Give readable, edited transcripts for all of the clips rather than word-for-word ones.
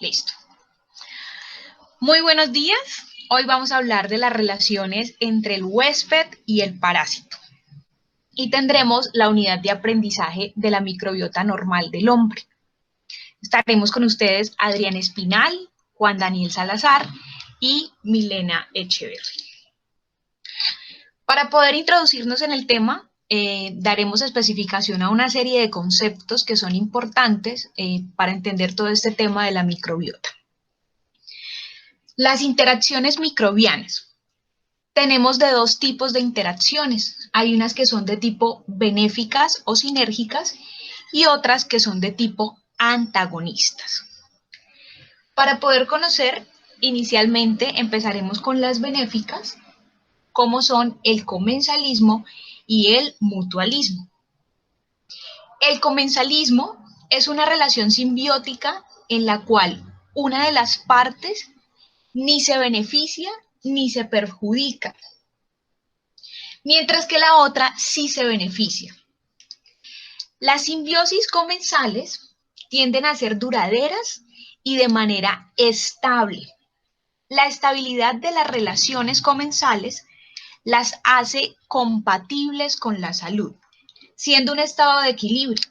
Listo. Muy buenos días. Hoy vamos a hablar de las relaciones entre el huésped y el parásito. Y tendremos la unidad de aprendizaje de la microbiota normal del hombre. Estaremos con ustedes Adrián Espinal, Juan Daniel Salazar y Milena Echeverry. Para poder introducirnos en el tema, daremos especificación a una serie de conceptos que son importantes para entender todo este tema de la microbiota. Las interacciones microbianas. Tenemos de dos tipos de interacciones. Hay unas que son de tipo benéficas o sinérgicas y otras que son de tipo antagonistas. Para poder conocer, inicialmente empezaremos con las benéficas, como son el comensalismo y el mutualismo. El comensalismo es una relación simbiótica en la cual una de las partes ni se beneficia ni se perjudica, mientras que la otra sí se beneficia. Las simbiosis comensales tienden a ser duraderas y de manera estable. La estabilidad de las relaciones comensales las hace compatibles con la salud, siendo un estado de equilibrio.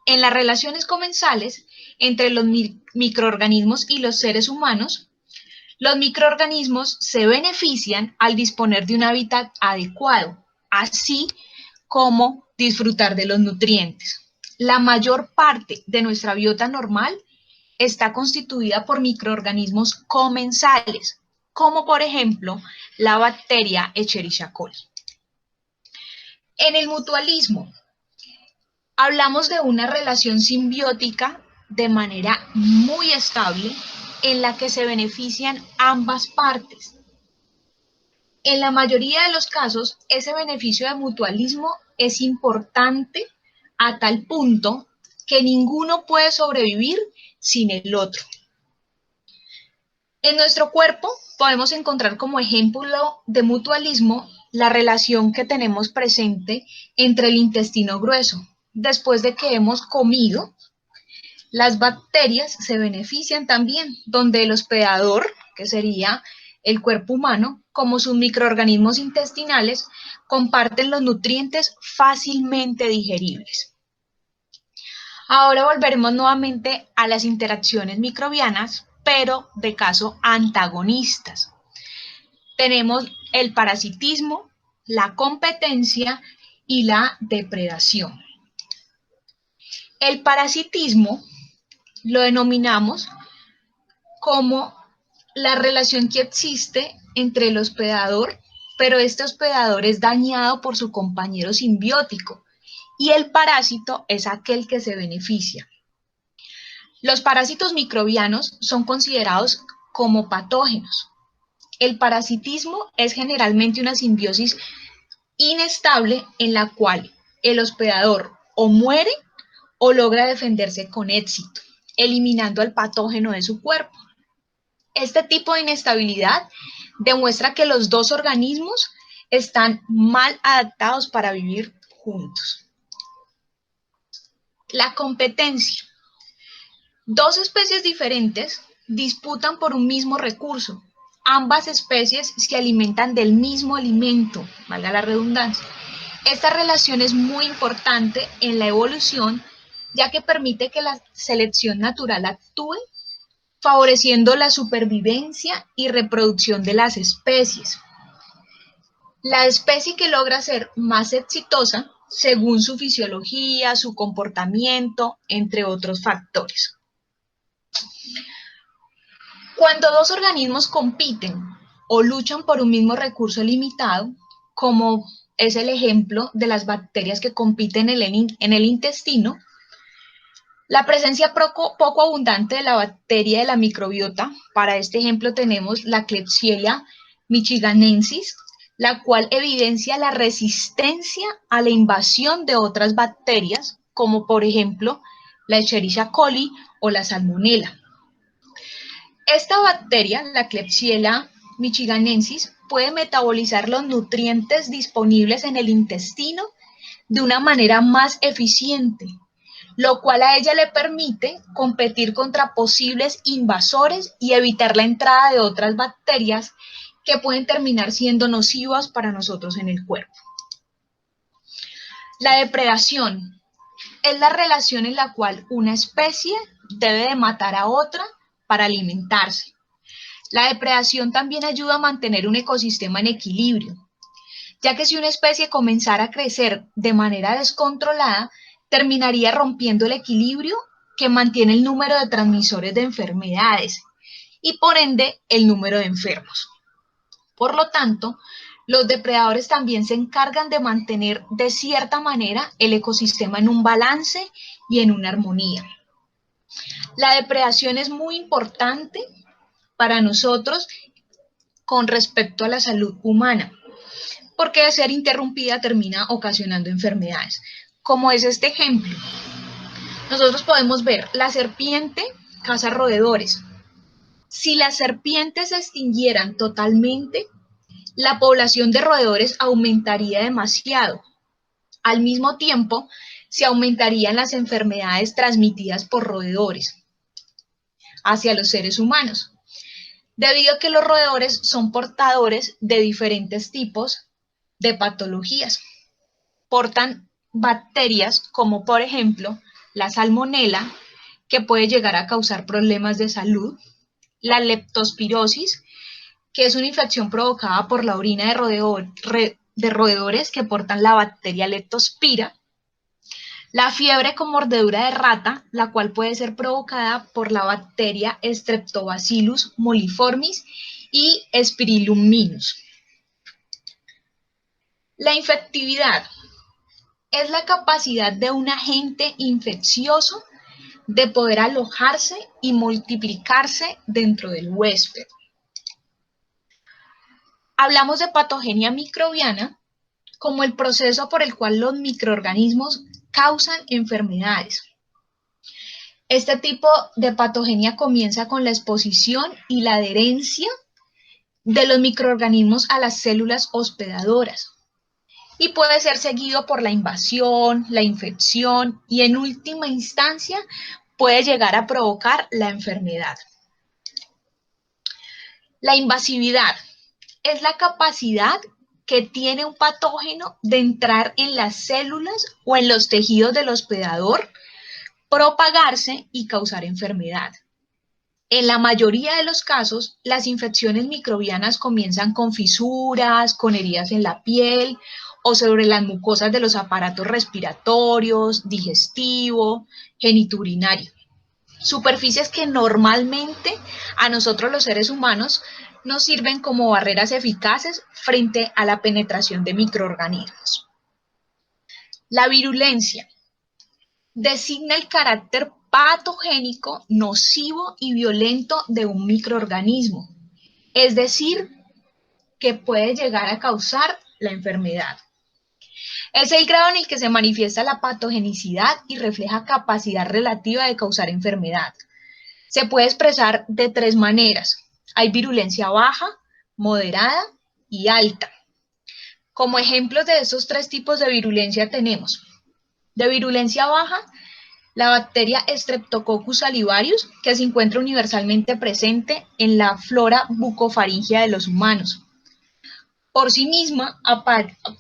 En las relaciones comensales entre los microorganismos y los seres humanos, los microorganismos se benefician al disponer de un hábitat adecuado, así como disfrutar de los nutrientes. La mayor parte de nuestra biota normal está constituida por microorganismos comensales, como por ejemplo la bacteria Escherichia coli. En el mutualismo, hablamos de una relación simbiótica de manera muy estable en la que se benefician ambas partes. En la mayoría de los casos, ese beneficio de mutualismo es importante a tal punto que ninguno puede sobrevivir sin el otro. En nuestro cuerpo podemos encontrar como ejemplo de mutualismo la relación que tenemos presente entre el intestino grueso. Después de que hemos comido, las bacterias se benefician también, donde el hospedador, que sería el cuerpo humano, como sus microorganismos intestinales, comparten los nutrientes fácilmente digeribles. Ahora volveremos nuevamente a las interacciones microbianas, pero de caso antagonistas. Tenemos el parasitismo, la competencia y la depredación. El parasitismo lo denominamos como la relación que existe entre el hospedador, pero este hospedador es dañado por su compañero simbiótico y el parásito es aquel que se beneficia. Los parásitos microbianos son considerados como patógenos. El parasitismo es generalmente una simbiosis inestable en la cual el hospedador o muere o logra defenderse con éxito, eliminando al patógeno de su cuerpo. Este tipo de inestabilidad demuestra que los dos organismos están mal adaptados para vivir juntos. La competencia. Dos especies diferentes disputan por un mismo recurso. Ambas especies se alimentan del mismo alimento, valga la redundancia. Esta relación es muy importante en la evolución, ya que permite que la selección natural actúe favoreciendo la supervivencia y reproducción de las especies. La especie que logra ser más exitosa según su fisiología, su comportamiento, entre otros factores. Cuando dos organismos compiten o luchan por un mismo recurso limitado, como es el ejemplo de las bacterias que compiten en el intestino, la presencia poco abundante de la bacteria de la microbiota, para este ejemplo tenemos la Klebsiella michiganensis, la cual evidencia la resistencia a la invasión de otras bacterias, como por ejemplo la Escherichia coli o la Salmonella. Esta bacteria, la Klebsiella michiganensis, puede metabolizar los nutrientes disponibles en el intestino de una manera más eficiente, lo cual a ella le permite competir contra posibles invasores y evitar la entrada de otras bacterias que pueden terminar siendo nocivas para nosotros en el cuerpo. La depredación es la relación en la cual una especie debe de matar a otra para alimentarse. La depredación también ayuda a mantener un ecosistema en equilibrio, ya que si una especie comenzara a crecer de manera descontrolada, terminaría rompiendo el equilibrio que mantiene el número de transmisores de enfermedades y por ende el número de enfermos. Por lo tanto, los depredadores también se encargan de mantener de cierta manera el ecosistema en un balance y en una armonía. La depredación es muy importante para nosotros con respecto a la salud humana, porque de ser interrumpida termina ocasionando enfermedades, como es este ejemplo. Nosotros podemos ver la serpiente caza roedores. Si las serpientes se extinguieran totalmente, la población de roedores aumentaría demasiado. Al mismo tiempo, se aumentarían las enfermedades transmitidas por roedores hacia los seres humanos, debido a que los roedores son portadores de diferentes tipos de patologías. Portan bacterias como por ejemplo la salmonela, que puede llegar a causar problemas de salud, la leptospirosis, que es una infección provocada por la orina de roedores que portan la bacteria Leptospira, la fiebre con mordedura de rata, la cual puede ser provocada por la bacteria Streptobacillus moliformis y Spirillum-minus. La infectividad es la capacidad de un agente infeccioso de poder alojarse y multiplicarse dentro del huésped. Hablamos de patogenia microbiana como el proceso por el cual los microorganismos causan enfermedades. Este tipo de patogenia comienza con la exposición y la adherencia de los microorganismos a las células hospedadoras y puede ser seguido por la invasión, la infección y en última instancia puede llegar a provocar la enfermedad. La invasividad es la capacidad que tiene un patógeno de entrar en las células o en los tejidos del hospedador, propagarse y causar enfermedad. En la mayoría de los casos, las infecciones microbianas comienzan con fisuras, con heridas en la piel o sobre las mucosas de los aparatos respiratorios, digestivo, genitourinario. Superficies que normalmente a nosotros los seres humanos nos sirven como barreras eficaces frente a la penetración de microorganismos. La virulencia designa el carácter patogénico, nocivo y violento de un microorganismo, es decir, que puede llegar a causar la enfermedad. Es el grado en el que se manifiesta la patogenicidad y refleja capacidad relativa de causar enfermedad. Se puede expresar de tres maneras. Hay virulencia baja, moderada y alta. Como ejemplos de estos tres tipos de virulencia tenemos: de virulencia baja, la bacteria Streptococcus salivarius, que se encuentra universalmente presente en la flora bucofaringea de los humanos. Por sí misma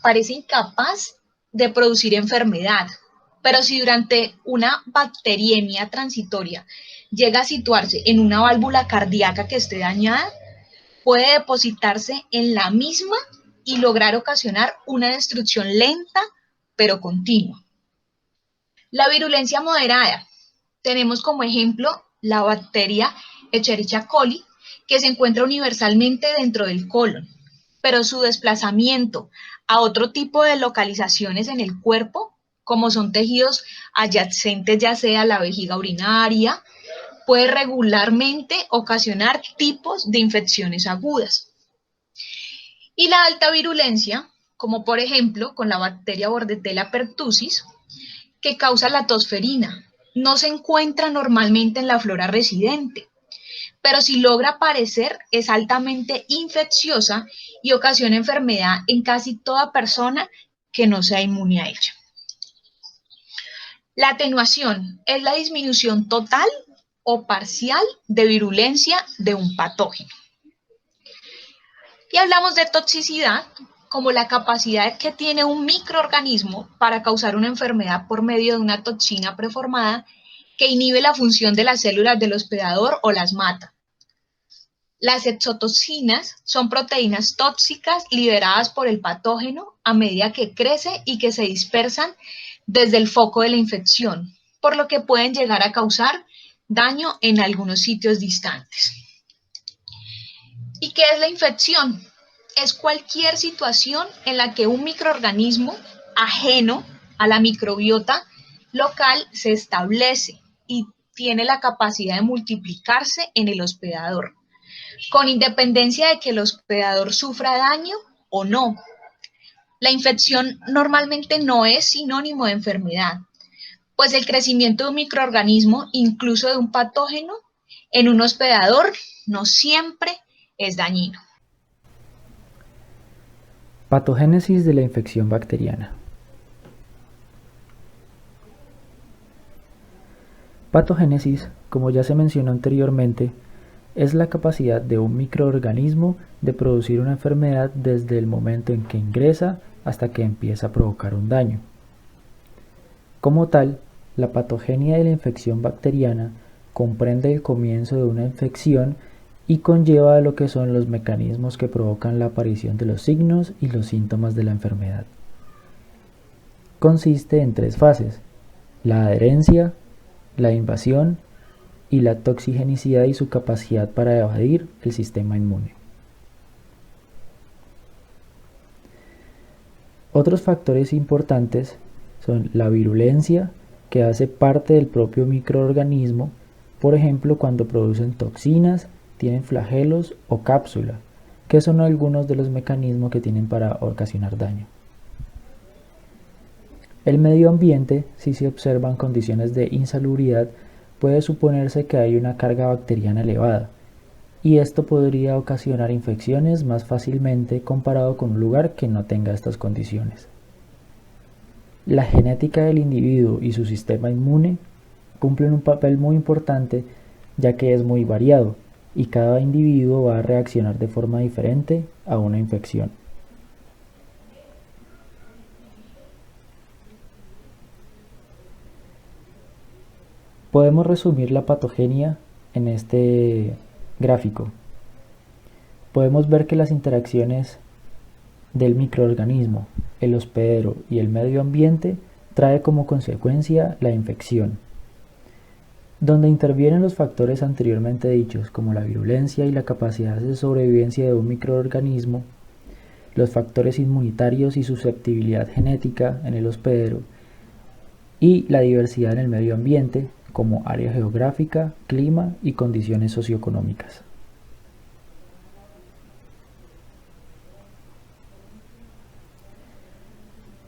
parece incapaz de producir enfermedad, pero si durante una bacteriemia transitoria llega a situarse en una válvula cardíaca que esté dañada, puede depositarse en la misma y lograr ocasionar una destrucción lenta pero continua. La virulencia moderada, tenemos como ejemplo la bacteria Escherichia coli, que se encuentra universalmente dentro del colon, pero su desplazamiento a otro tipo de localizaciones en el cuerpo, como son tejidos adyacentes ya sea la vejiga urinaria, puede regularmente ocasionar tipos de infecciones agudas. Y la alta virulencia, como por ejemplo con la bacteria Bordetella pertussis, que causa la tosferina, no se encuentra normalmente en la flora residente, pero si logra aparecer es altamente infecciosa y ocasiona enfermedad en casi toda persona que no sea inmune a ella. La atenuación es la disminución total o parcial de virulencia de un patógeno. Y hablamos de toxicidad como la capacidad que tiene un microorganismo para causar una enfermedad por medio de una toxina preformada que inhibe la función de las células del hospedador o las mata. Las exotoxinas son proteínas tóxicas liberadas por el patógeno a medida que crece y que se dispersan desde el foco de la infección, por lo que pueden llegar a causar daño en algunos sitios distantes. ¿Y qué es la infección? Es cualquier situación en la que un microorganismo ajeno a la microbiota local se establece y tiene la capacidad de multiplicarse en el hospedador, con independencia de que el hospedador sufra daño o no. La infección normalmente no es sinónimo de enfermedad, pues el crecimiento de un microorganismo, incluso de un patógeno, en un hospedador no siempre es dañino. Patogénesis de la infección bacteriana. Patogénesis, como ya se mencionó anteriormente, es la capacidad de un microorganismo de producir una enfermedad desde el momento en que ingresa hasta que empieza a provocar un daño. Como tal, la patogenia de la infección bacteriana comprende el comienzo de una infección y conlleva lo que son los mecanismos que provocan la aparición de los signos y los síntomas de la enfermedad. Consiste en 3 fases: la adherencia, la invasión y la toxigenicidad y su capacidad para evadir el sistema inmune. Otros factores importantes son la virulencia, que hace parte del propio microorganismo, por ejemplo cuando producen toxinas, tienen flagelos o cápsula, que son algunos de los mecanismos que tienen para ocasionar daño. El medio ambiente, si se observan condiciones de insalubridad, puede suponerse que hay una carga bacteriana elevada, y esto podría ocasionar infecciones más fácilmente comparado con un lugar que no tenga estas condiciones. La genética del individuo y su sistema inmune cumplen un papel muy importante, ya que es muy variado, y cada individuo va a reaccionar de forma diferente a una infección. Podemos resumir la patogenia en este gráfico. Podemos ver que las interacciones del microorganismo, el hospedero y el medio ambiente trae como consecuencia la infección, donde intervienen los factores anteriormente dichos como la virulencia y la capacidad de sobrevivencia de un microorganismo, los factores inmunitarios y susceptibilidad genética en el hospedero y la diversidad en el medio ambiente como área geográfica, clima y condiciones socioeconómicas.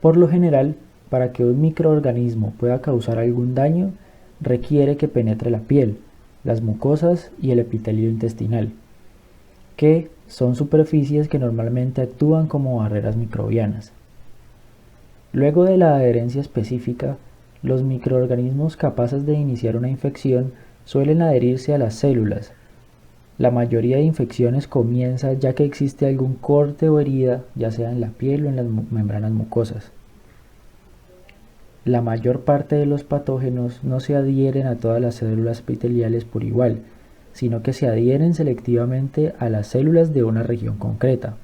Por lo general, para que un microorganismo pueda causar algún daño, requiere que penetre la piel, las mucosas y el epitelio intestinal, que son superficies que normalmente actúan como barreras microbianas. Luego de la adherencia específica, los microorganismos capaces de iniciar una infección suelen adherirse a las células. La mayoría de infecciones comienza ya que existe algún corte o herida, ya sea en la piel o en las membranas mucosas. La mayor parte de los patógenos no se adhieren a todas las células epiteliales por igual, sino que se adhieren selectivamente a las células de una región concreta.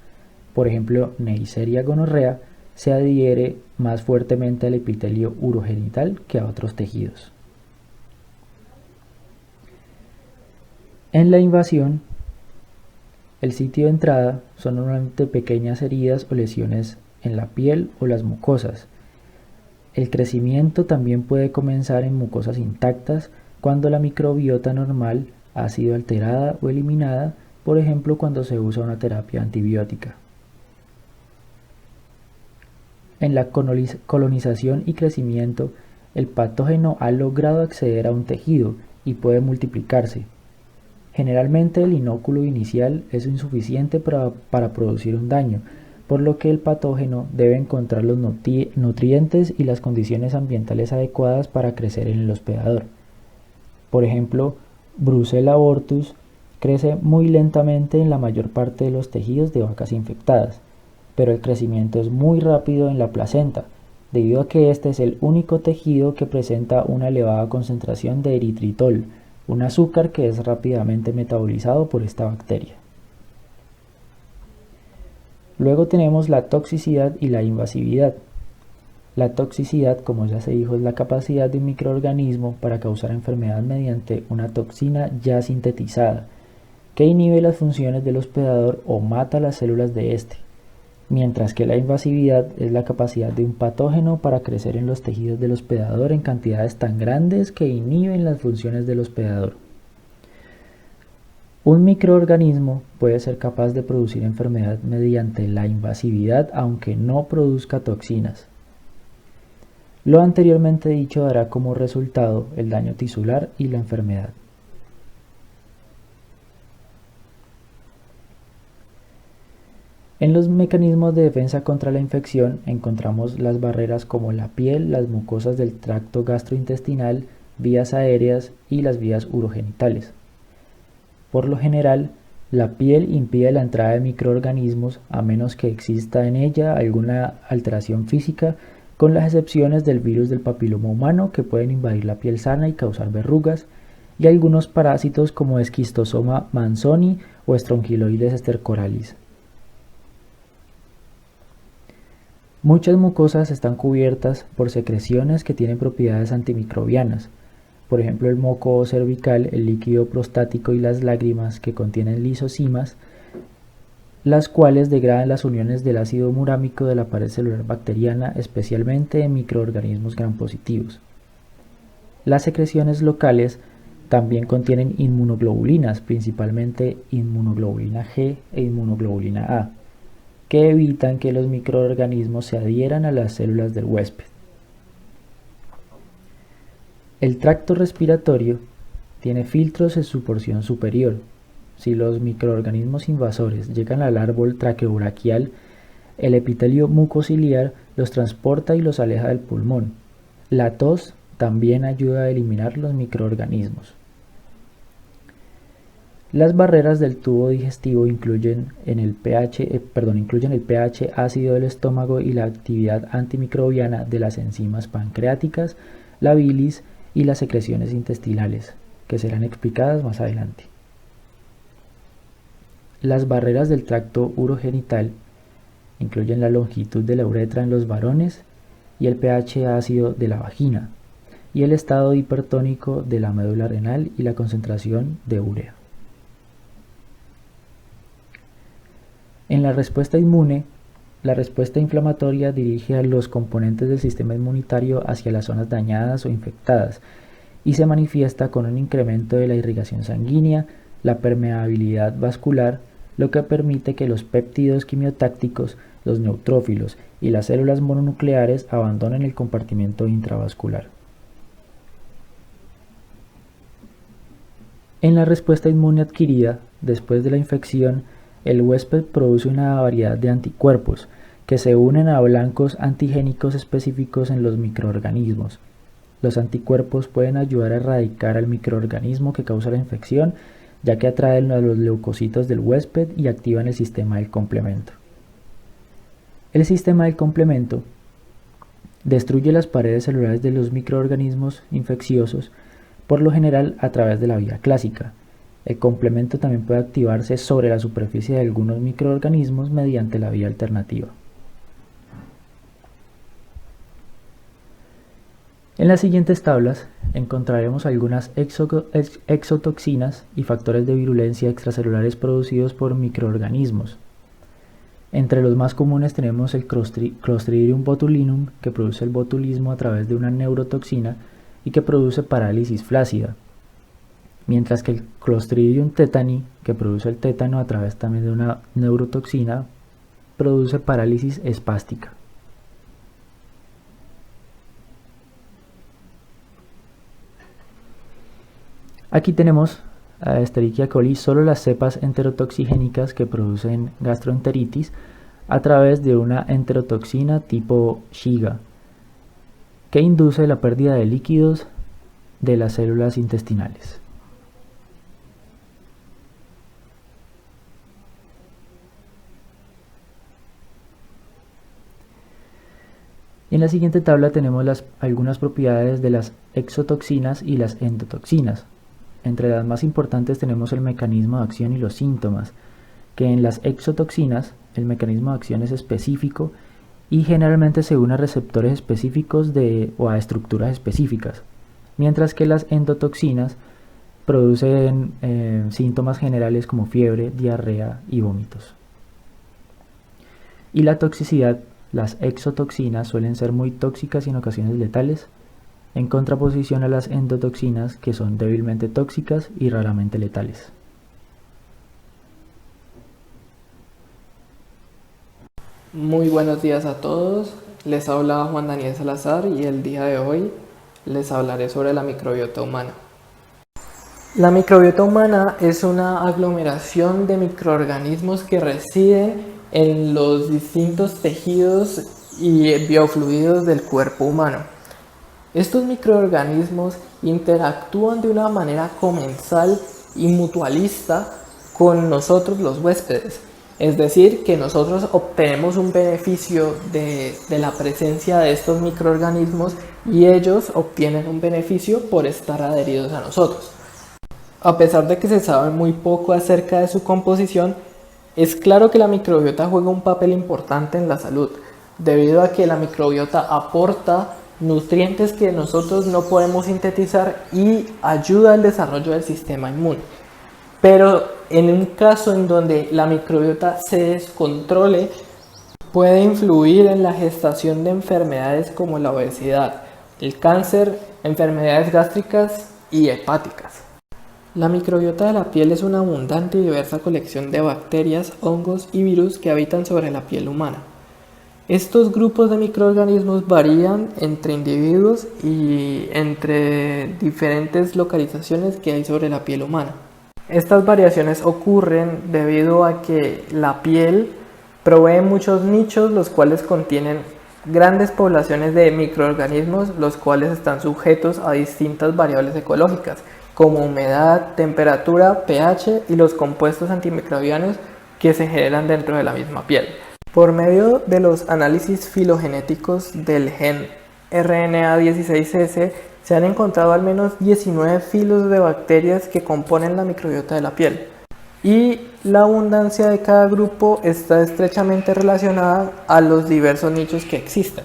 Por ejemplo, Neisseria gonorrea se adhiere más fuertemente al epitelio urogenital que a otros tejidos. En la invasión, el sitio de entrada son normalmente pequeñas heridas o lesiones en la piel o las mucosas. El crecimiento también puede comenzar en mucosas intactas cuando la microbiota normal ha sido alterada o eliminada, por ejemplo cuando se usa una terapia antibiótica. En la colonización y crecimiento, el patógeno ha logrado acceder a un tejido y puede multiplicarse. Generalmente el inóculo inicial es insuficiente para producir un daño, por lo que el patógeno debe encontrar los nutrientes y las condiciones ambientales adecuadas para crecer en el hospedador. Por ejemplo, Brucella abortus crece muy lentamente en la mayor parte de los tejidos de vacas infectadas, pero el crecimiento es muy rápido en la placenta, debido a que este es el único tejido que presenta una elevada concentración de eritritol, un azúcar que es rápidamente metabolizado por esta bacteria. Luego tenemos la toxicidad y la invasividad. La toxicidad, como ya se dijo, es la capacidad de un microorganismo para causar enfermedad mediante una toxina ya sintetizada, que inhibe las funciones del hospedador o mata las células de éste, mientras que la invasividad es la capacidad de un patógeno para crecer en los tejidos del hospedador en cantidades tan grandes que inhiben las funciones del hospedador. Un microorganismo puede ser capaz de producir enfermedad mediante la invasividad aunque no produzca toxinas. Lo anteriormente dicho dará como resultado el daño tisular y la enfermedad. En los mecanismos de defensa contra la infección encontramos las barreras como la piel, las mucosas del tracto gastrointestinal, vías aéreas y las vías urogenitales. Por lo general, la piel impide la entrada de microorganismos a menos que exista en ella alguna alteración física, con las excepciones del virus del papiloma humano que pueden invadir la piel sana y causar verrugas, y algunos parásitos como Schistosoma manzoni o Strongyloides stercoralis. Muchas mucosas están cubiertas por secreciones que tienen propiedades antimicrobianas, por ejemplo el moco cervical, el líquido prostático y las lágrimas que contienen lisosimas, las cuales degradan las uniones del ácido murámico de la pared celular bacteriana, especialmente en microorganismos gram-positivos. Las secreciones locales también contienen inmunoglobulinas, principalmente inmunoglobulina G e inmunoglobulina A, que evitan que los microorganismos se adhieran a las células del huésped. El tracto respiratorio tiene filtros en su porción superior. Si los microorganismos invasores llegan al árbol traqueobraquial, el epitelio mucociliar los transporta y los aleja del pulmón. La tos también ayuda a eliminar los microorganismos. Las barreras del tubo digestivo incluyen el pH ácido del estómago y la actividad antimicrobiana de las enzimas pancreáticas, la bilis y las secreciones intestinales, que serán explicadas más adelante. Las barreras del tracto urogenital incluyen la longitud de la uretra en los varones y el pH ácido de la vagina, y el estado hipertónico de la médula renal y la concentración de urea. En la respuesta inmune, la respuesta inflamatoria dirige a los componentes del sistema inmunitario hacia las zonas dañadas o infectadas y se manifiesta con un incremento de la irrigación sanguínea, la permeabilidad vascular, lo que permite que los péptidos quimiotácticos, los neutrófilos y las células mononucleares abandonen el compartimento intravascular. En la respuesta inmune adquirida, después de la infección, el huésped produce una variedad de anticuerpos que se unen a blancos antigénicos específicos en los microorganismos. Los anticuerpos pueden ayudar a erradicar al microorganismo que causa la infección, ya que atraen a los leucocitos del huésped y activan el sistema del complemento. El sistema del complemento destruye las paredes celulares de los microorganismos infecciosos, por lo general a través de la vía clásica. El complemento también puede activarse sobre la superficie de algunos microorganismos mediante la vía alternativa. En las siguientes tablas encontraremos algunas exotoxinas y factores de virulencia extracelulares producidos por microorganismos. Entre los más comunes tenemos el Clostridium botulinum, que produce el botulismo a través de una neurotoxina y que produce parálisis flácida, mientras que el Clostridium tetani, que produce el tétano a través también de una neurotoxina, produce parálisis espástica. Aquí tenemos a Escherichia coli solo las cepas enterotoxigénicas que producen gastroenteritis, a través de una enterotoxina tipo Shiga, que induce la pérdida de líquidos de las células intestinales. En la siguiente tabla tenemos algunas propiedades de las exotoxinas y las endotoxinas. Entre las más importantes tenemos el mecanismo de acción y los síntomas, que en las exotoxinas el mecanismo de acción es específico y generalmente se une a receptores específicos o a estructuras específicas, mientras que las endotoxinas producen síntomas generales como fiebre, diarrea y vómitos. Y la toxicidad, las exotoxinas suelen ser muy tóxicas y en ocasiones letales, en contraposición a las endotoxinas, que son débilmente tóxicas y raramente letales. Muy buenos días a todos, les habla Juan Daniel Salazar y el día de hoy les hablaré sobre la microbiota humana. La microbiota humana es una aglomeración de microorganismos que residen en los distintos tejidos y biofluidos del cuerpo humano. Estos microorganismos interactúan de una manera comensal y mutualista con nosotros los huéspedes. Es decir, que nosotros obtenemos un beneficio de la presencia de estos microorganismos y ellos obtienen un beneficio por estar adheridos a nosotros. A pesar de que se sabe muy poco acerca de su composición, es claro que la microbiota juega un papel importante en la salud, debido a que la microbiota aporta nutrientes que nosotros no podemos sintetizar y ayuda al desarrollo del sistema inmune. Pero en un caso en donde la microbiota se descontrole, puede influir en la gestación de enfermedades como la obesidad, el cáncer, enfermedades gástricas y hepáticas. La microbiota de la piel es una abundante y diversa colección de bacterias, hongos y virus que habitan sobre la piel humana. Estos grupos de microorganismos varían entre individuos y entre diferentes localizaciones que hay sobre la piel humana. Estas variaciones ocurren debido a que la piel provee muchos nichos los cuales contienen grandes poblaciones de microorganismos los cuales están sujetos a distintas variables ecológicas como humedad, temperatura, pH y los compuestos antimicrobianos que se generan dentro de la misma piel. Por medio de los análisis filogenéticos del gen RNA16S se han encontrado al menos 19 filos de bacterias que componen la microbiota de la piel y la abundancia de cada grupo está estrechamente relacionada a los diversos nichos que existen.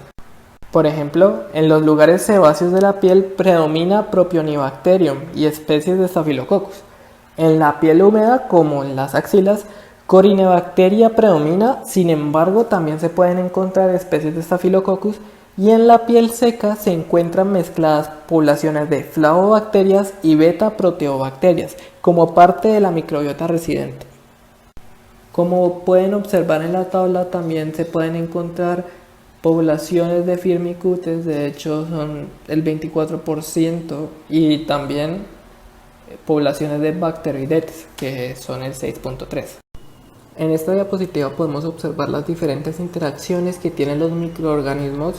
Por ejemplo, en los lugares sebáceos de la piel predomina Propionibacterium y especies de Staphylococcus. En la piel húmeda, como en las axilas, Corynebacteria predomina, sin embargo también se pueden encontrar especies de Staphylococcus y en la piel seca se encuentran mezcladas poblaciones de Flavobacterias y Beta-Proteobacterias como parte de la microbiota residente. Como pueden observar en la tabla, también se pueden encontrar poblaciones de Firmicutes, de hecho son el 24%, y también poblaciones de Bacteroidetes, que son el 6.3%. En esta diapositiva podemos observar las diferentes interacciones que tienen los microorganismos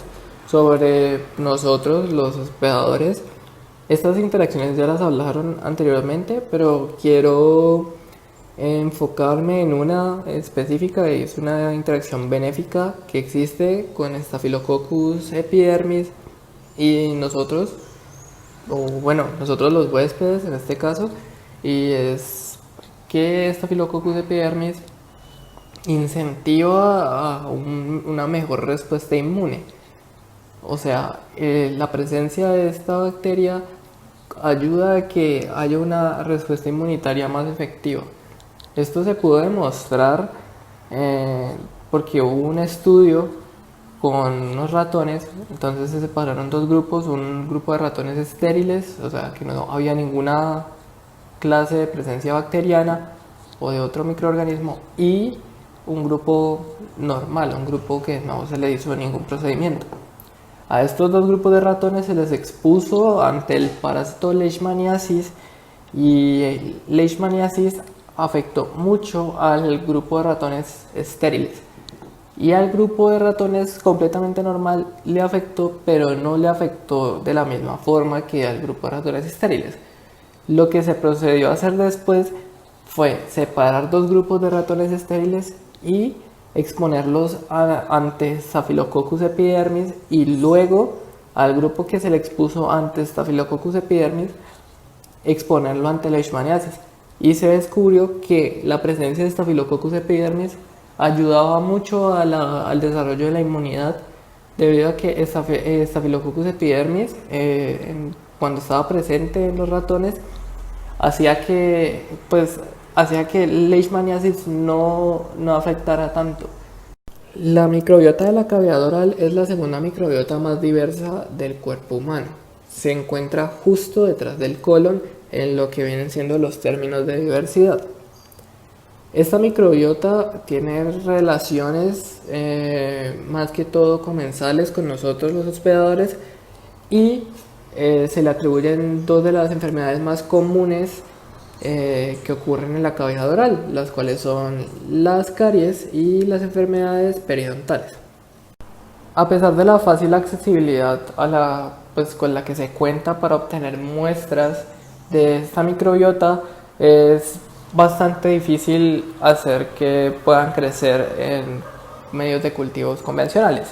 sobre nosotros, los hospedadores. Estas interacciones ya las hablaron anteriormente, pero quiero enfocarme en una específica y es una interacción benéfica que existe con Staphylococcus epidermis y nosotros, nosotros los huéspedes en este caso, y es que Staphylococcus epidermis incentiva a una mejor respuesta inmune. O sea, la presencia de esta bacteria ayuda a que haya una respuesta inmunitaria más efectiva. Esto se pudo demostrar porque hubo un estudio con unos ratones, entonces se separaron dos grupos, un grupo de ratones estériles, o sea que no había ninguna clase de presencia bacteriana o de otro microorganismo, y un grupo normal, un grupo que no se le hizo ningún procedimiento. A estos dos grupos de ratones se les expuso ante el parásito Leishmaniasis y Leishmaniasis afectó mucho al grupo de ratones estériles y al grupo de ratones completamente normal le afectó, pero no le afectó de la misma forma que al grupo de ratones estériles. Lo que se procedió a hacer después fue separar dos grupos de ratones estériles y exponerlos ante Staphylococcus epidermis, y luego al grupo que se le expuso ante Staphylococcus epidermis exponerlo ante leishmaniasis, y se descubrió que la presencia de Staphylococcus epidermis ayudaba mucho al desarrollo de la inmunidad, debido a que Staphylococcus epidermis, cuando estaba presente en los ratones, hacía que leishmaniasis no afectara tanto. La microbiota de la cavidad oral es la segunda microbiota más diversa del cuerpo humano. Se encuentra justo detrás del colon en lo que vienen siendo los términos de diversidad. Esta microbiota tiene relaciones más que todo comensales con nosotros los hospedadores, y se le atribuyen dos de las enfermedades más comunes que ocurren en la cavidad oral, las cuales son las caries y las enfermedades periodontales. A pesar de la fácil accesibilidad con la que se cuenta para obtener muestras de esta microbiota, es bastante difícil hacer que puedan crecer en medios de cultivos convencionales.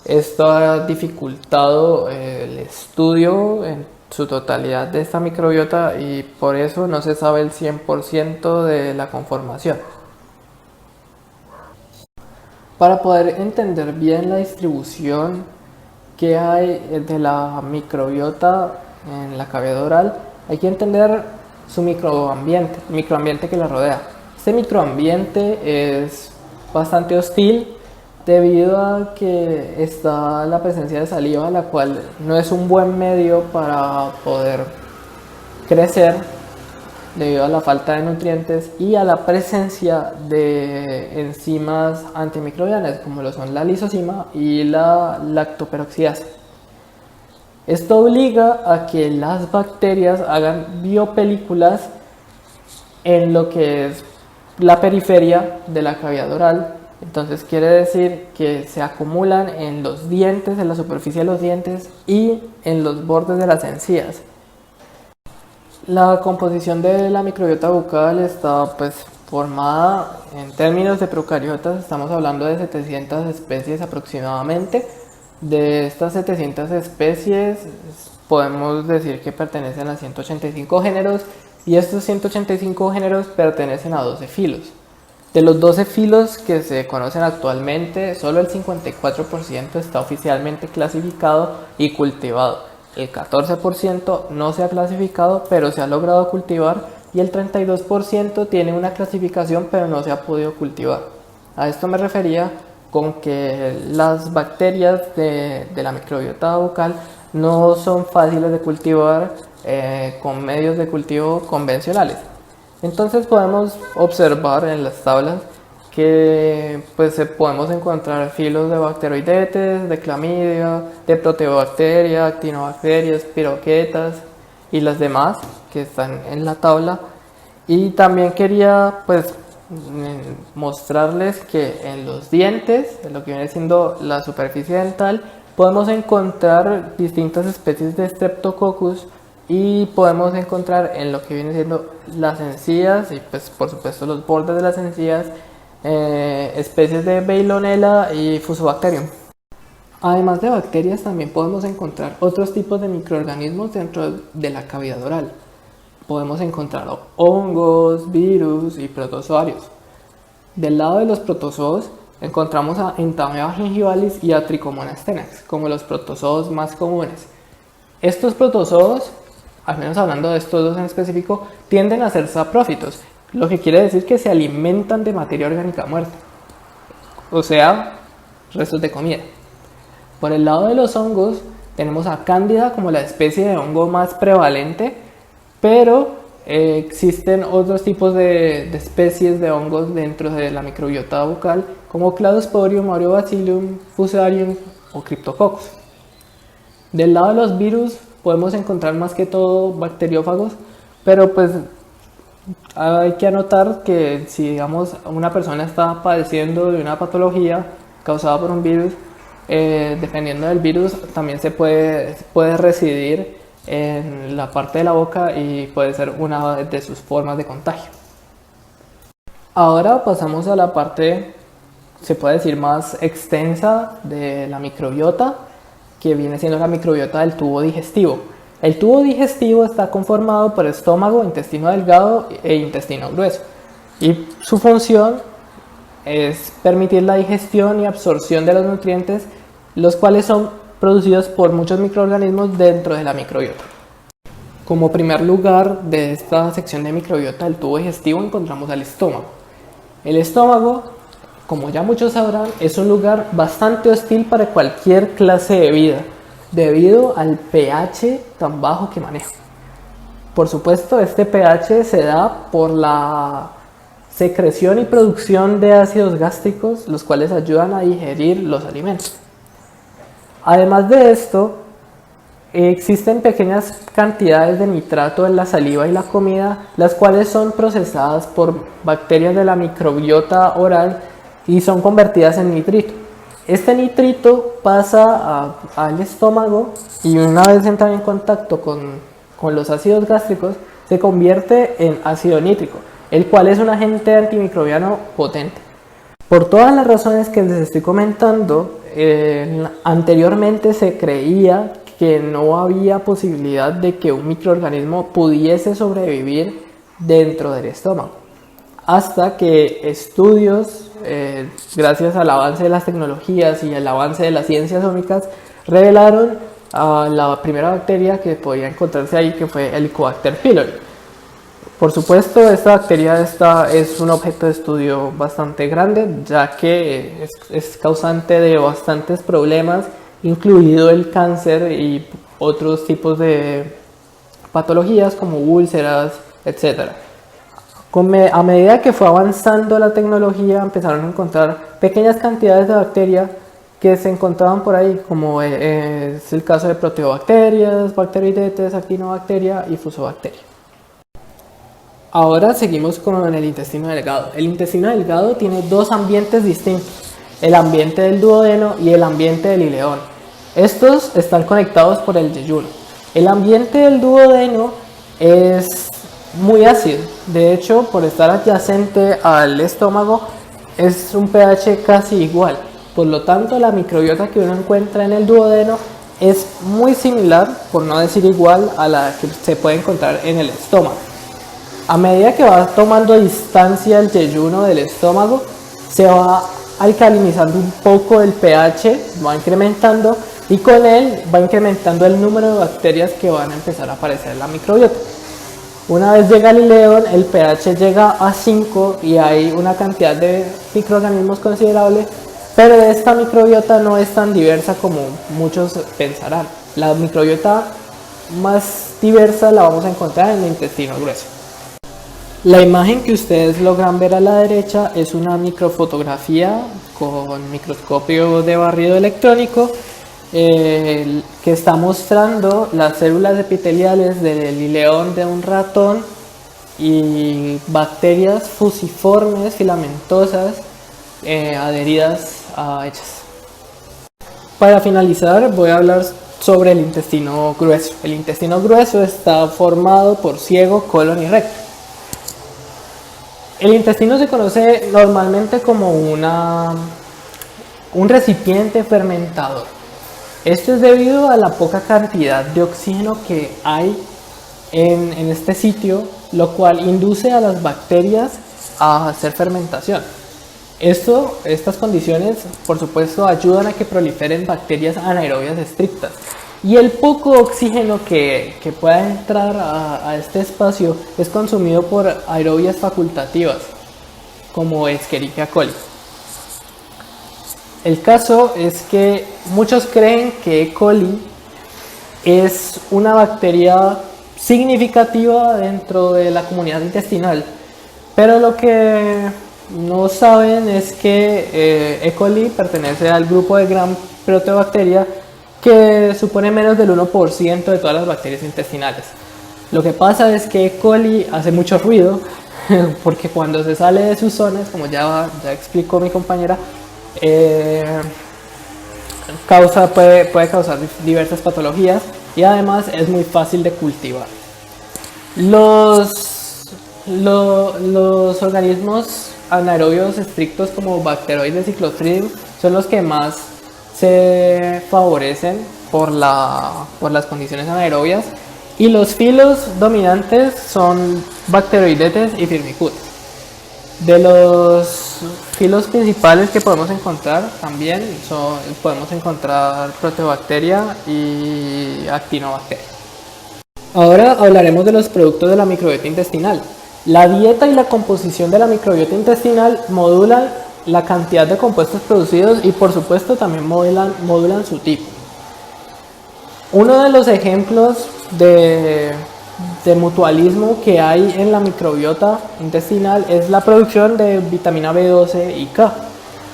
Esto ha dificultado el estudio en su totalidad de esta microbiota, y por eso no se sabe el 100% de la conformación. Para poder entender bien la distribución que hay de la microbiota en la cavidad oral, hay que entender su microambiente que la rodea. Este microambiente es bastante hostil, debido a que está la presencia de saliva, la cual no es un buen medio para poder crecer debido a la falta de nutrientes, y a la presencia de enzimas antimicrobianas como lo son la lisozima y la lactoperoxidasa. Esto obliga a que las bacterias hagan biopelículas en lo que es la periferia de la cavidad oral. Entonces quiere decir que se acumulan en los dientes, en la superficie de los dientes y en los bordes de las encías. La composición de la microbiota bucal está formada en términos de procariotas. Estamos hablando de 700 especies aproximadamente. De estas 700 especies podemos decir que pertenecen a 185 géneros, y estos 185 géneros pertenecen a 12 filos. De los 12 filos que se conocen actualmente, solo el 54% está oficialmente clasificado y cultivado. El 14% no se ha clasificado, pero se ha logrado cultivar, y el 32% tiene una clasificación, pero no se ha podido cultivar. A esto me refería con que las bacterias de la microbiota bucal no son fáciles de cultivar con medios de cultivo convencionales. Entonces podemos observar en las tablas que podemos encontrar filos de bacteroidetes, de clamidia, de proteobacteria, actinobacterias, spiroquetas y las demás que están en la tabla. Y también quería mostrarles que en los dientes, en lo que viene siendo la superficie dental, podemos encontrar distintas especies de Streptococcus, y podemos encontrar en lo que viene siendo las encías y por supuesto los bordes de las encías especies de Veillonella y Fusobacterium. Además de bacterias, también podemos encontrar otros tipos de microorganismos dentro de la cavidad oral. Podemos encontrar hongos, virus y protozoarios. Del lado de los protozoos encontramos a Entamoeba gingivalis y a Trichomonas tenax como los protozoos más comunes. Estos protozoos, al menos hablando de estos dos en específico, tienden a ser saprófitos, lo que quiere decir que se alimentan de materia orgánica muerta, o sea, restos de comida. Por el lado de los hongos tenemos a Cándida como la especie de hongo más prevalente, pero existen otros tipos de especies de hongos dentro de la microbiota bucal, como Cladosporium, Aureobacillum, Fusarium o Cryptococcus. Del lado de los virus podemos encontrar más que todo bacteriófagos, pero hay que anotar que si digamos una persona está padeciendo de una patología, causada por un virus, dependiendo del virus, también puede residir en la parte de la boca y puede ser una de sus formas de contagio. Ahora pasamos a la parte, se puede decir, más extensa de la microbiota, que viene siendo la microbiota del tubo digestivo. El tubo digestivo está conformado por estómago, intestino delgado e intestino grueso. Y su función es permitir la digestión y absorción de los nutrientes, los cuales son producidos por muchos microorganismos dentro de la microbiota. Como primer lugar de esta sección de microbiota del tubo digestivo encontramos al estómago. El estómago, como ya muchos sabrán, es un lugar bastante hostil para cualquier clase de vida, debido al pH tan bajo que maneja. Por supuesto, este pH se da por la secreción y producción de ácidos gástricos, los cuales ayudan a digerir los alimentos. Además de esto, existen pequeñas cantidades de nitrato en la saliva y la comida, las cuales son procesadas por bacterias de la microbiota oral y son convertidas en nitrito. Este nitrito pasa al estómago y una vez entra en contacto con los ácidos gástricos, se convierte en ácido nítrico, el cual es un agente antimicrobiano potente. Por todas las razones que les estoy comentando, anteriormente se creía que no había posibilidad de que un microorganismo pudiese sobrevivir dentro del estómago, hasta que estudios, gracias al avance de las tecnologías y al avance de las ciencias ómicas, revelaron a la primera bacteria que podía encontrarse ahí, que fue Helicobacter pylori. Por supuesto, esta bacteria es un objeto de estudio bastante grande, ya que es causante de bastantes problemas, incluido el cáncer y otros tipos de patologías como úlceras, etc. A medida que fue avanzando la tecnología, empezaron a encontrar pequeñas cantidades de bacterias que se encontraban por ahí, como es el caso de proteobacterias, bacteroidetes, actinobacteria y fusobacteria. Ahora seguimos con el intestino delgado. El intestino delgado tiene dos ambientes distintos, el ambiente del duodeno y el ambiente del ileón. Estos están conectados por el yeyuno. El ambiente del duodeno es muy ácido, de hecho, por estar adyacente al estómago, es un pH casi igual. Por lo tanto, la microbiota que uno encuentra en el duodeno es muy similar, por no decir igual, a la que se puede encontrar en el estómago. A medida que va tomando distancia el yeyuno del estómago, se va alcalinizando un poco el pH, va incrementando y con él va incrementando el número de bacterias que van a empezar a aparecer en la microbiota. Una vez llega al ileón, el pH llega a 5 y hay una cantidad de microorganismos considerable, pero esta microbiota no es tan diversa como muchos pensarán. La microbiota más diversa la vamos a encontrar en el intestino grueso. La imagen que ustedes logran ver a la derecha es una microfotografía con microscopio de barrido electrónico que está mostrando las células epiteliales del ileón de un ratón y bacterias fusiformes filamentosas adheridas a ellas. Para finalizar, voy a hablar sobre el intestino grueso. El intestino grueso está formado por ciego, colon y recto. El intestino se conoce normalmente como un recipiente fermentador. Esto es debido a la poca cantidad de oxígeno que hay en este sitio, lo cual induce a las bacterias a hacer fermentación. Estas condiciones, por supuesto, ayudan a que proliferen bacterias anaerobias estrictas. Y el poco oxígeno que pueda entrar a este espacio es consumido por aerobias facultativas, como Escherichia coli. El caso es que muchos creen que E. coli es una bacteria significativa dentro de la comunidad intestinal, pero lo que no saben es que E. coli pertenece al grupo de Gram Proteobacteria, que supone menos del 1% de todas las bacterias intestinales. Lo que pasa es que E. coli hace mucho ruido porque cuando se sale de sus zonas, como ya explicó mi compañera, puede causar diversas patologías y además es muy fácil de cultivar. Los organismos anaerobios estrictos como bacteroides y Clostridium son los que más se favorecen por las condiciones anaerobias, y los filos dominantes son Bacteroidetes y Firmicutes. De los filos principales que podemos encontrar también podemos encontrar Proteobacteria y Actinobacteria. Ahora hablaremos de los productos de la microbiota intestinal. La dieta y la composición de la microbiota intestinal modulan la cantidad de compuestos producidos y por supuesto también modulan su tipo. Uno de los ejemplos de mutualismo que hay en la microbiota intestinal es la producción de vitamina B12 y K.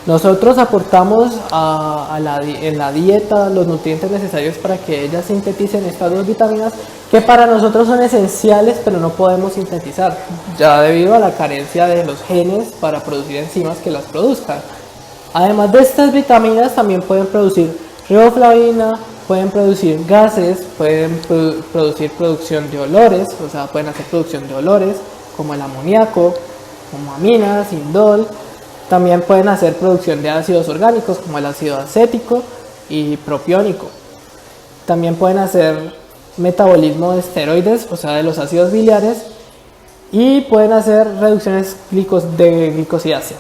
Nosotros aportamos en la dieta los nutrientes necesarios para que ellas sinteticen estas dos vitaminas, que para nosotros son esenciales pero no podemos sintetizar, ya debido a la carencia de los genes para producir enzimas que las produzcan. Además de estas vitaminas también pueden producir riboflavina, pueden producir gases, pueden producir producción de olores, o sea, pueden hacer producción de olores como el amoníaco, como aminas, indol. También pueden hacer producción de ácidos orgánicos como el ácido acético y propiónico. También pueden hacer metabolismo de esteroides, o sea, de los ácidos biliares, y pueden hacer reducciones de glicosidasia.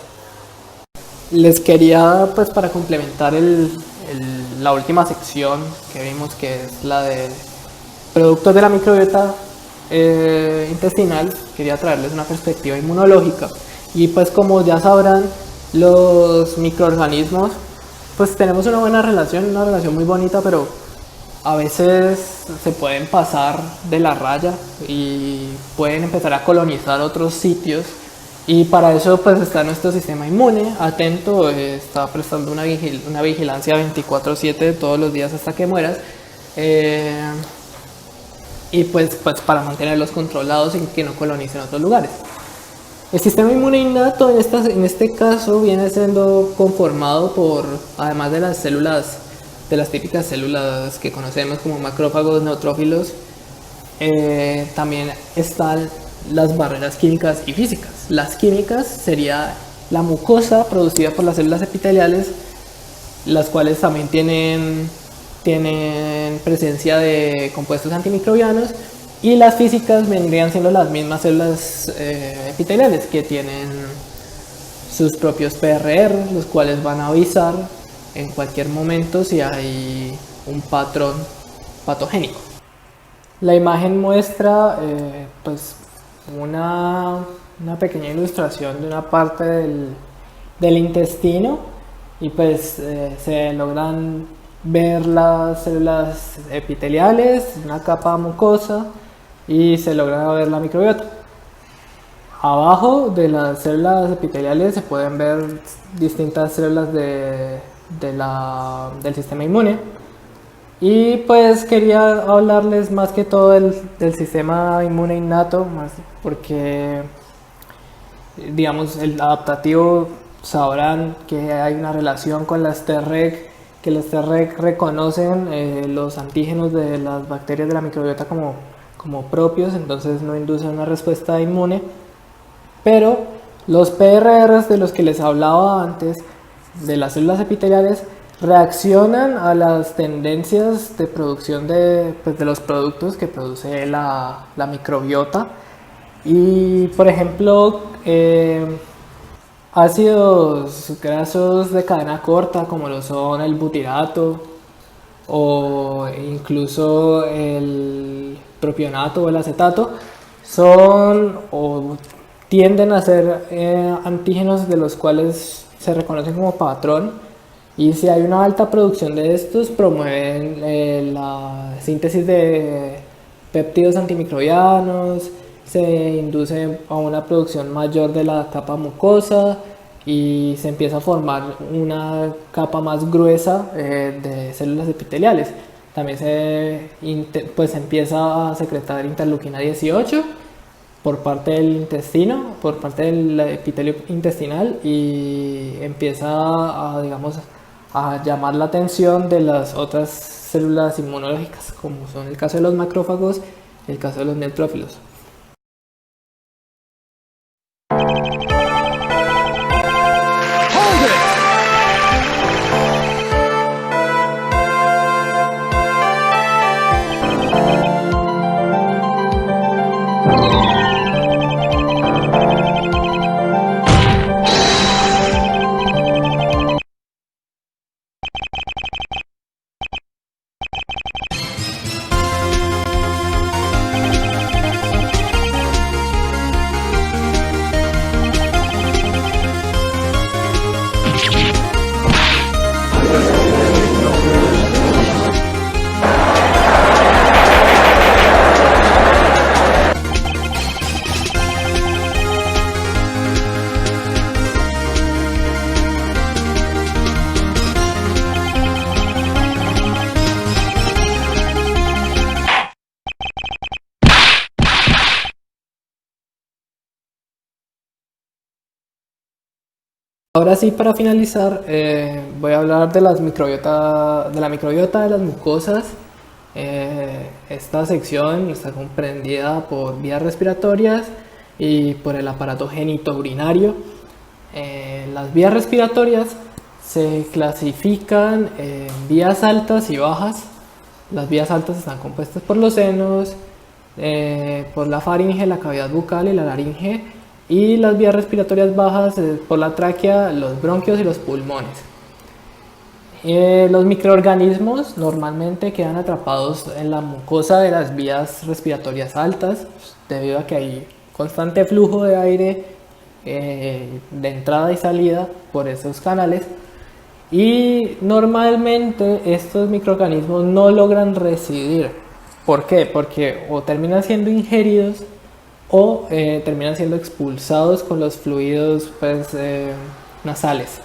Les quería, pues, para complementar la última sección que vimos, que es la de productos de la microbiota intestinal, quería traerles una perspectiva inmunológica. Y pues como ya sabrán, los microorganismos, pues tenemos una relación muy bonita, pero a veces se pueden pasar de la raya y pueden empezar a colonizar otros sitios, y para eso pues está nuestro sistema inmune atento, está prestando una vigilancia 24/7 todos los días hasta que mueras, y pues para mantenerlos controlados y que no colonicen otros lugares. El sistema inmune innato en este caso viene siendo conformado por, además de las células, de las típicas células que conocemos como macrófagos, neutrófilos, también están las barreras químicas y físicas. Las químicas sería la mucosa producida por las células epiteliales, las cuales también tienen presencia de compuestos antimicrobianos, y las físicas vendrían siendo las mismas células epiteliales, que tienen sus propios PRR, los cuales van a avisar en cualquier momento si hay un patrón patogénico. La imagen muestra pues una pequeña ilustración de una parte del intestino, y pues se logran ver las células epiteliales, una capa mucosa, y se logra ver la microbiota. Abajo de las células epiteliales se pueden ver distintas células del sistema inmune. Y pues quería hablarles más que todo del sistema inmune innato, más porque, digamos, el adaptativo, sabrán que hay una relación con las Treg, que las Treg reconocen los antígenos de las bacterias de la microbiota como propios, entonces no inducen una respuesta inmune. Pero los PRRs de los que les hablaba antes, de las células epiteliales, reaccionan a las tendencias de producción de los productos que produce la microbiota. Y por ejemplo, ácidos grasos de cadena corta, como lo son el butirato o incluso el propionato o el acetato, son o tienden a ser antígenos de los cuales se reconocen como patrón, y si hay una alta producción de estos, promueven la síntesis de péptidos antimicrobianos, se induce a una producción mayor de la capa mucosa y se empieza a formar una capa más gruesa de células epiteliales. También se empieza a secretar interleuquina 18 por parte del intestino, por parte del epitelio intestinal, y empieza a, digamos, a llamar la atención de las otras células inmunológicas, como son el caso de los macrófagos y el caso de los neutrófilos. Ahora sí, para finalizar, voy a hablar de la microbiota de las mucosas. Esta sección está comprendida por vías respiratorias y por el aparato genitourinario. Las vías respiratorias se clasifican en vías altas y bajas. Las vías altas están compuestas por los senos, por la faringe, la cavidad bucal y la laringe. Y las vías respiratorias bajas por la tráquea, los bronquios y los pulmones. Los microorganismos normalmente quedan atrapados en la mucosa de las vías respiratorias altas, debido a que hay constante flujo de aire de entrada y salida por esos canales. Y normalmente estos microorganismos no logran residir. ¿Por qué? Porque o terminan siendo ingeridos o terminan siendo expulsados con los fluidos nasales.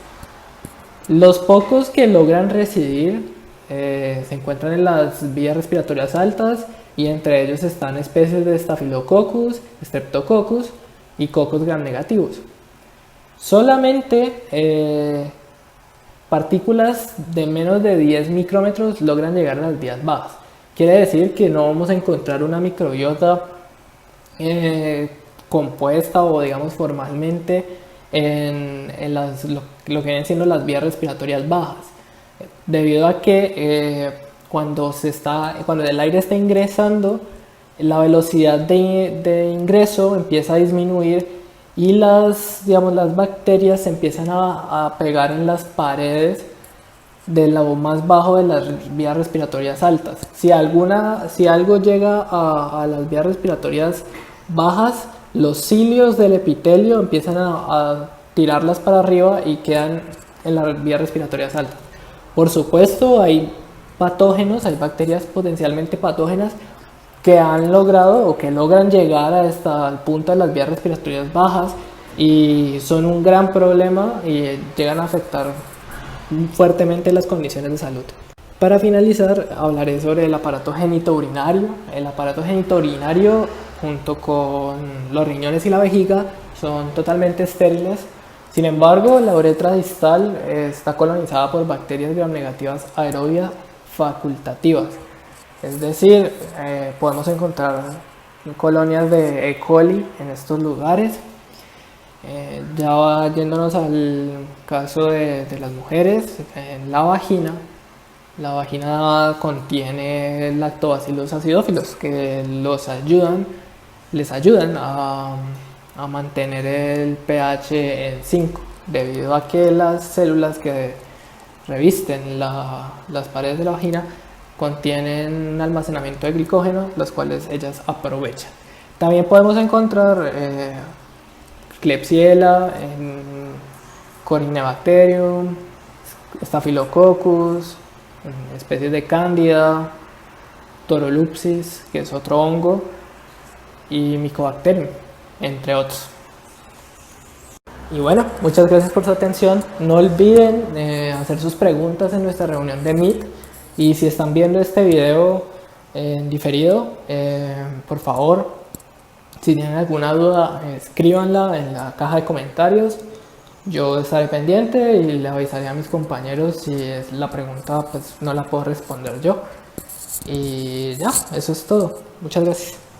Los pocos que logran residir se encuentran en las vías respiratorias altas, y entre ellos están especies de Staphylococcus, Streptococcus y cocos gram negativos. Solamente partículas de menos de 10 micrómetros logran llegar a las vías bajas. Quiere decir que no vamos a encontrar una microbiota compuesta o, digamos, formalmente en lo que vienen siendo las vías respiratorias bajas, debido a que cuando el aire está ingresando, la velocidad de ingreso empieza a disminuir y las bacterias se empiezan a pegar en las paredes del lado más bajo de las vías respiratorias altas. Si algo llega a las vías respiratorias bajas, los cilios del epitelio empiezan a tirarlas para arriba y quedan en las vías respiratorias altas. Por supuesto, hay patógenos, hay bacterias potencialmente patógenas que han logrado o que logran llegar hasta el punto de las vías respiratorias bajas y son un gran problema y llegan a afectar fuertemente las condiciones de salud. Para finalizar, hablaré sobre el aparato genitourinario. El aparato genitourinario, junto con los riñones y la vejiga, son totalmente estériles. Sin embargo, la uretra distal está colonizada por bacterias gram negativas aerobias facultativas. Es decir, podemos encontrar colonias de E. coli en estos lugares. Ya yéndonos al caso de las mujeres, en la vagina contiene lactobacillus acidófilos que les ayudan a mantener el pH en 5, debido a que las células que revisten las paredes de la vagina contienen un almacenamiento de glicógeno, los cuales ellas aprovechan. También podemos encontrar Klebsiella, Corynebacterium, Staphylococcus, especies de Cándida, Torolupsis, que es otro hongo, y Mycobacterium, entre otros. Y bueno, muchas gracias por su atención. No olviden hacer sus preguntas en nuestra reunión de Meet, y si están viendo este video en diferido, por favor Si tienen alguna duda, escríbanla en la caja de comentarios. Yo estaré pendiente y le avisaré a mis compañeros si es la pregunta, pues no la puedo responder yo. Y ya, eso es todo. Muchas gracias.